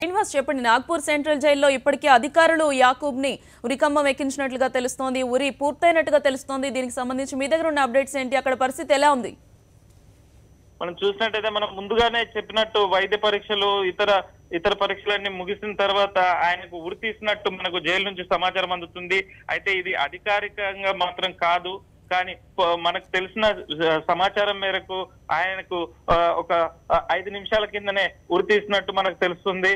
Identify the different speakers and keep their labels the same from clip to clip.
Speaker 1: శ్రీనివాస్ చెప్పండి, నాగ్పూర్ సెంట్రల్ జైల్లో ఇప్పటికే అధికారులు యాకూబ్ ని ఉరికంబం ఎక్కించినట్లుగా తెలుస్తోంది. ఉరి పూర్తయినట్టుగా తెలుస్తోంది. దీనికి సంబంధించి మీ దగ్గర ఉన్న అప్డేట్స్ ఏంటి? అక్కడ పరిస్థితి ఎలా ఉంది?
Speaker 2: మనం చూసినట్టయితే మనం ముందుగానే చెప్పినట్టు వైద్య పరీక్షలు ఇతర పరీక్షలన్నీ ముగిసిన తర్వాత ఆయనకు ఉరి తీసినట్టు మనకు జైలు నుంచి సమాచారం అందుతుంది. అయితే ఇది అధికారికంగా మాత్రం కాదు, కానీ మనకు తెలిసిన సమాచారం మేరకు ఆయనకు ఒక 5 నిమిషాల కిందనే ఉరి తీసినట్టు మనకు తెలుస్తుంది.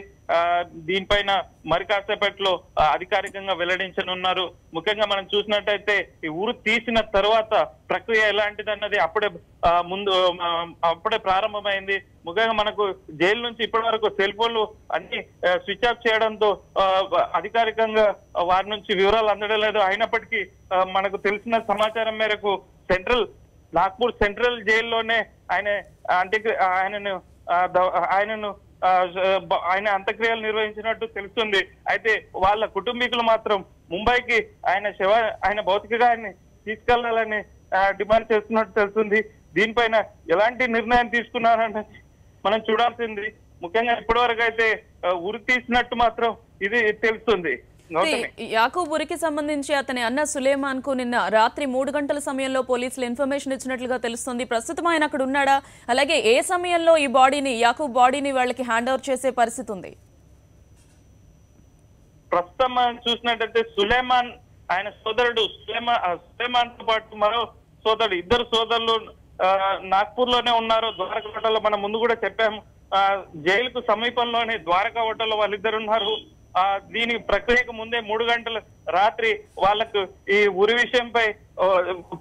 Speaker 2: దీనిపైన మరి కాసేపట్లో అధికారికంగా వెల్లడించనున్నారు. ముఖ్యంగా మనం చూసినట్టయితే ఈ ఉరి తీసిన తర్వాత ప్రక్రియ ఎలాంటిది అన్నది అప్పుడే ప్రారంభమైంది. ముఖ్యంగా మనకు జైలు నుంచి ఇప్పటి వరకు సెల్ ఫోన్లు అన్ని స్విచ్ ఆఫ్ చేయడంతో అధికారికంగా వారి నుంచి వివరాలు అందడం లేదు. అయినప్పటికీ మనకు తెలిసిన సమాచారం మేరకు నాగ్పూర్ సెంట్రల్ జైల్లోనే ఆయన అంత్యక్రియలు నిర్వహించినట్టు తెలుస్తుంది. అయితే వాళ్ళ కుటుంబీకులు మాత్రం ముంబైకి ఆయన భౌతికాన్ని తీసుకెళ్లాలని డిమాండ్ చేస్తున్నట్టు తెలుస్తుంది. దీనిపైన ఎలాంటి నిర్ణయం తీసుకున్నారని మనం చూడాల్సింది. ముఖ్యంగా ఇప్పటి వరకు అయితే ఉరి తీసినట్టు మాత్రం ఇది తెలుస్తుంది.
Speaker 1: యాకూబ్ ఉరికి సంబంధించి అతని అన్న సులేమాన్ కు నిన్న రాత్రి 3 గంటల సమయంలో పోలీసులు ఇన్ఫర్మేషన్ ఇచ్చినట్లుగా తెలుస్తుంది. ప్రస్తుతం ఆయన అక్కడ ఉన్నాడా? అలాగే ఏ సమయంలో ఈ యాకూబ్ బాడీని వాళ్ళకి హ్యాండ్ ఓవర్ చేసే పరిస్థితి ఉంది?
Speaker 2: ప్రస్తుతం మనం చూసినట్టయితే సులేమాన్, ఆయన సోదరుడు సులేమాన్ తో పాటు మరో సోదరుడు, ఇద్దరు సోదరులు నాగ్పూర్ లోనే ఉన్నారు. ద్వారకా హోటల్లో మనం ముందు కూడా చెప్పాము. జైలుకు సమీపంలోనే ద్వారకా హోటల్లో వాళ్ళిద్దరు ఉన్నారు. దీని ప్రక్రియకు ముందే 3 గంటల రాత్రి వాళ్ళకు ఈ ఉరి విషయంపై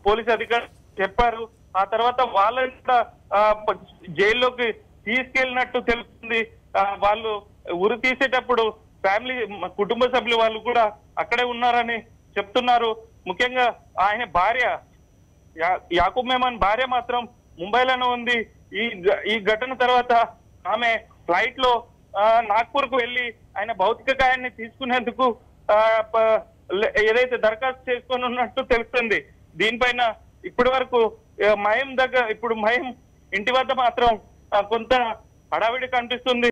Speaker 2: పోలీసు అధికారులు చెప్పారు. ఆ తర్వాత వాళ్ళని జైల్లోకి తీసుకెళ్ళినట్టు తెలుస్తుంది. వాళ్ళు ఉరి తీసేటప్పుడు కుటుంబ సభ్యులు వాళ్ళు కూడా అక్కడే ఉన్నారని చెప్తున్నారు. ముఖ్యంగా ఆయన భార్య యాకూబ్ మెహమాన్ భార్య మాత్రం ముంబైలోనే ఉంది. ఈ ఘటన తర్వాత ఆమె ఫ్లైట్ లో నాగ్పూర్ కు వెళ్లి ఆయన భౌతిక కాయాన్ని తీసుకునేందుకు ఏదైతే దరఖాస్తు చేసుకొని ఉన్నట్టు తెలుస్తుంది. దీనిపైన ఇప్పటి వరకు మహేం ఇంటి వద్ద మాత్రం కొంత హడావిడి కనిపిస్తుంది.